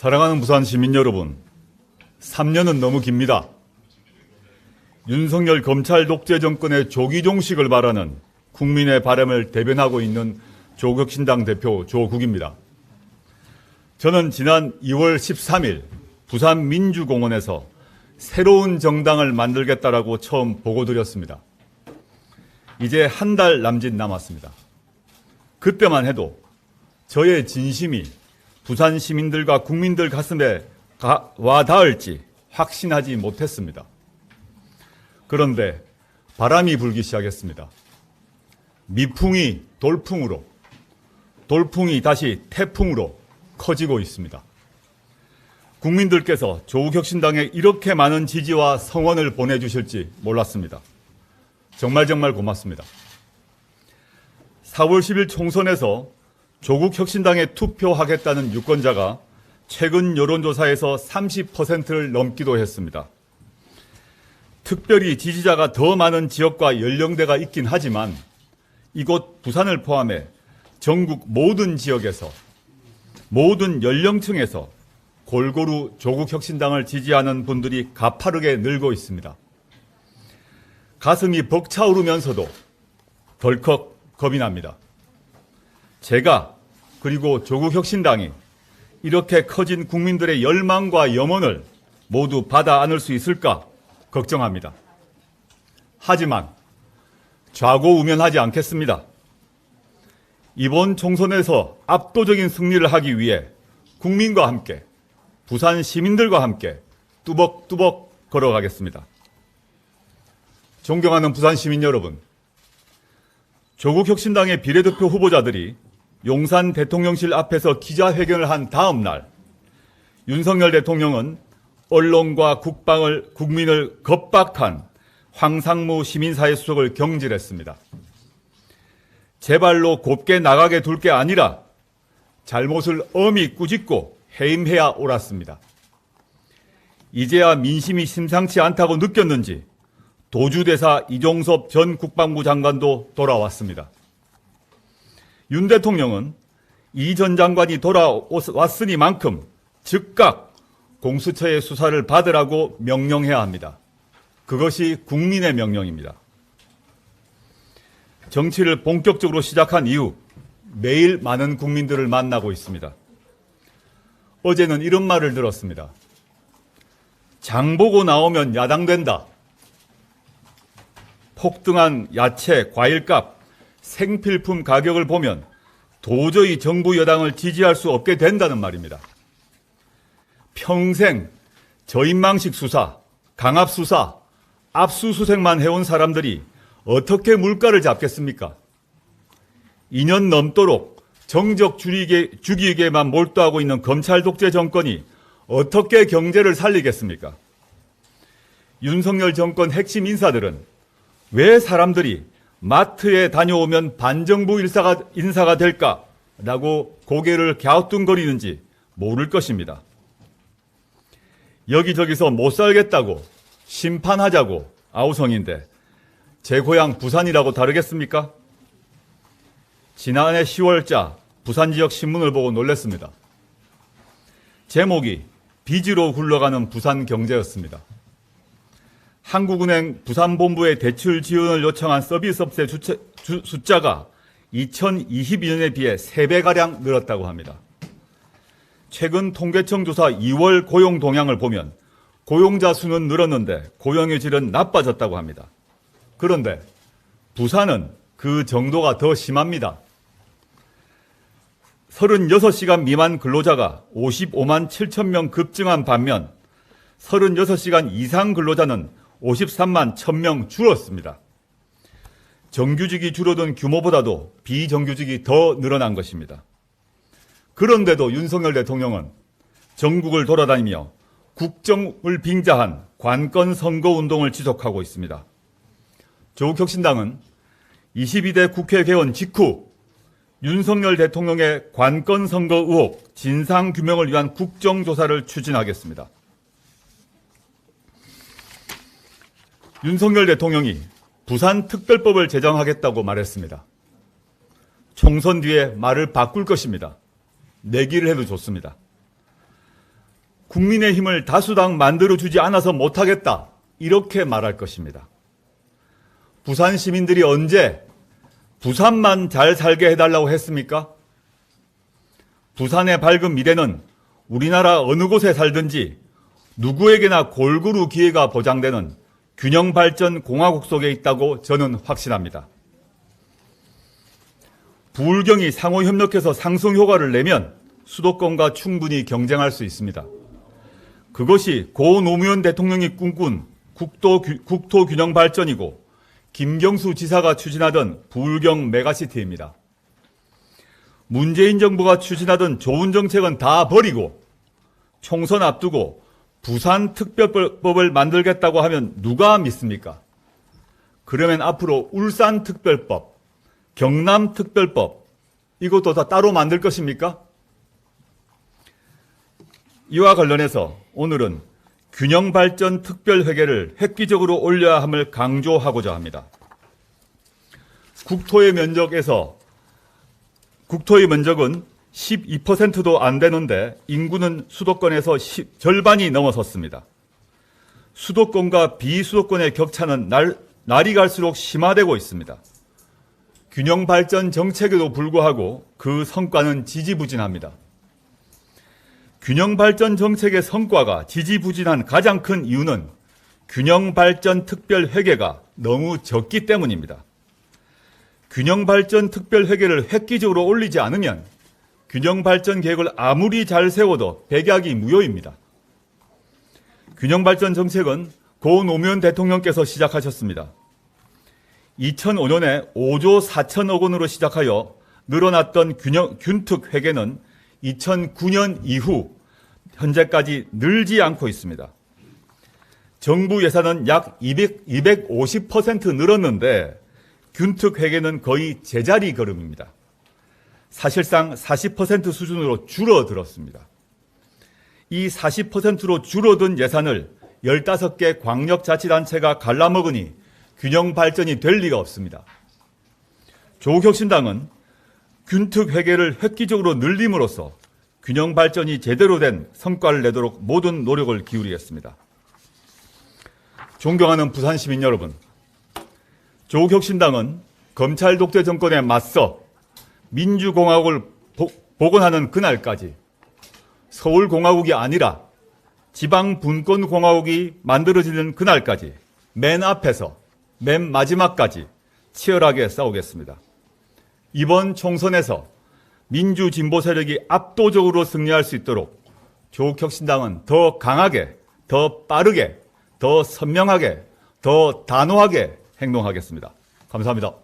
사랑하는 부산 시민 여러분, 3년은 너무 깁니다. 윤석열 검찰 독재 정권의 조기 종식을 바라는 국민의 바람을 대변하고 있는 조국혁신당 대표 조국입니다. 저는 지난 2월 13일 부산 민주공원에서 새로운 정당을 만들겠다라고 처음 보고드렸습니다. 이제 한 달 남짓 남았습니다. 그때만 해도 저의 진심이 부산 시민들과 국민들 가슴에 와 닿을지 확신하지 못했습니다. 그런데 바람이 불기 시작했습니다. 미풍이 돌풍으로, 돌풍이 다시 태풍으로 커지고 있습니다. 국민들께서 조국혁신당에 이렇게 많은 지지와 성원을 보내주실지 몰랐습니다. 정말 고맙습니다. 4월 10일 총선에서 조국혁신당에 투표하겠다는 유권자가 최근 여론조사에서 30%를 넘기도 했습니다. 특별히 지지자가 더 많은 지역과 연령대가 있긴 하지만 이곳 부산을 포함해 전국 모든 지역에서 모든 연령층에서 골고루 조국혁신당을 지지하는 분들이 가파르게 늘고 있습니다. 가슴이 벅차오르면서도 덜컥 겁이 납니다. 제가 그리고 조국혁신당이 이렇게 커진 국민들의 열망과 염원을 모두 받아 안을 수 있을까 걱정합니다. 하지만 좌고우면하지 않겠습니다. 이번 총선에서 압도적인 승리를 하기 위해 국민과 함께 부산 시민들과 함께 뚜벅뚜벅 걸어가겠습니다. 존경하는 부산 시민 여러분, 조국혁신당의 비례대표 후보자들이 용산 대통령실 앞에서 기자회견을 한 다음 날 윤석열 대통령은 언론과 국민을 겁박한 황상무 시민사회 수석을 경질했습니다. 제 발로 곱게 나가게 둘 게 아니라 잘못을 엄히 꾸짖고 해임해야 옳았습니다. 이제야 민심이 심상치 않다고 느꼈는지 도주대사 이종섭 전 국방부 장관도 돌아왔습니다. 윤 대통령은 이 전 장관이 돌아왔으니만큼 즉각 공수처의 수사를 받으라고 명령해야 합니다. 그것이 국민의 명령입니다. 정치를 본격적으로 시작한 이후 매일 많은 국민들을 만나고 있습니다. 어제는 이런 말을 들었습니다. 장 보고 나오면 야당된다. 폭등한 야채, 과일값, 생필품 가격을 보면 도저히 정부 여당을 지지할 수 없게 된다는 말입니다. 평생 저인망식 수사, 강압 수사, 압수수색만 해온 사람들이 어떻게 물가를 잡겠습니까? 2년 넘도록 정적 죽이기에만 몰두하고 있는 검찰 독재 정권이 어떻게 경제를 살리겠습니까? 윤석열 정권 핵심 인사들은 왜 사람들이 마트에 다녀오면 반정부 인사가 될까라고 고개를 갸우뚱거리는지 모를 것입니다. 여기저기서 못 살겠다고 심판하자고 아우성인데 제 고향 부산이라고 다르겠습니까? 지난해 10월자 부산 지역 신문을 보고 놀랐습니다. 제목이 빚으로 굴러가는 부산 경제였습니다. 한국은행 부산본부에 대출 지원을 요청한 서비스업체 숫자가 2022년에 비해 3배가량 늘었다고 합니다. 최근 통계청 조사 2월 고용 동향을 보면 고용자 수는 늘었는데 고용의 질은 나빠졌다고 합니다. 그런데 부산은 그 정도가 더 심합니다. 36시간 미만 근로자가 55만 7천 명 급증한 반면 36시간 이상 근로자는 53만 1,000명 줄었습니다. 정규직이 줄어든 규모보다도 비정규직이 더 늘어난 것입니다. 그런데도 윤석열 대통령은 전국을 돌아다니며 국정을 빙자한 관건 선거운동을 지속하고 있습니다. 조국혁신당은 22대 국회 개원 직후 윤석열 대통령의 관건 선거 의혹 진상규명을 위한 국정조사를 추진하겠습니다. 윤석열 대통령이 부산특별법을 제정하겠다고 말했습니다. 총선 뒤에 말을 바꿀 것입니다. 내기를 해도 좋습니다. 국민의힘을 다수당 만들어주지 않아서 못하겠다, 이렇게 말할 것입니다. 부산 시민들이 언제 부산만 잘 살게 해달라고 했습니까? 부산의 밝은 미래는 우리나라 어느 곳에 살든지 누구에게나 골고루 기회가 보장되는 균형발전 공화국 속에 있다고 저는 확신합니다. 부울경이 상호협력해서 상승효과를 내면 수도권과 충분히 경쟁할 수 있습니다. 그것이 고 노무현 대통령이 꿈꾼 국토균형발전이고 김경수 지사가 추진하던 부울경 메가시티입니다. 문재인 정부가 추진하던 좋은 정책은 다 버리고 총선 앞두고 부산특별법을 만들겠다고 하면 누가 믿습니까? 그러면 앞으로 울산특별법, 경남특별법, 이것도 다 따로 만들 것입니까? 이와 관련해서 오늘은 균형발전 특별회계를 획기적으로 올려야 함을 강조하고자 합니다. 국토의 면적은 12%도 안 되는데 인구는 수도권에서 절반이 넘어섰습니다. 수도권과 비수도권의 격차는 날이 갈수록 심화되고 있습니다. 균형발전 정책에도 불구하고 그 성과는 지지부진합니다. 균형발전 정책의 성과가 지지부진한 가장 큰 이유는 균형발전 특별회계가 너무 적기 때문입니다. 균형발전 특별회계를 획기적으로 올리지 않으면 균형발전 계획을 아무리 잘 세워도 백약이 무효입니다. 균형발전 정책은 고 노무현 대통령께서 시작하셨습니다. 2005년에 5조 4천억 원으로 시작하여 늘어났던 균특회계는 2009년 이후 현재까지 늘지 않고 있습니다. 정부 예산은 약 250% 늘었는데 균특회계는 거의 제자리 걸음입니다. 사실상 40% 수준으로 줄어들었습니다. 이 40%로 줄어든 예산을 15개 광역자치단체가 갈라먹으니 균형발전이 될 리가 없습니다. 조국혁신당은 균특회계를 획기적으로 늘림으로써 균형발전이 제대로 된 성과를 내도록 모든 노력을 기울이겠습니다. 존경하는 부산시민 여러분, 조국혁신당은 검찰 독재 정권에 맞서 민주공화국을 복원하는 그날까지 서울공화국이 아니라 지방분권공화국이 만들어지는 그날까지 맨 앞에서 맨 마지막까지 치열하게 싸우겠습니다. 이번 총선에서 민주진보 세력이 압도적으로 승리할 수 있도록 조국혁신당은 더 강하게, 더 빠르게, 더 선명하게, 더 단호하게 행동하겠습니다. 감사합니다.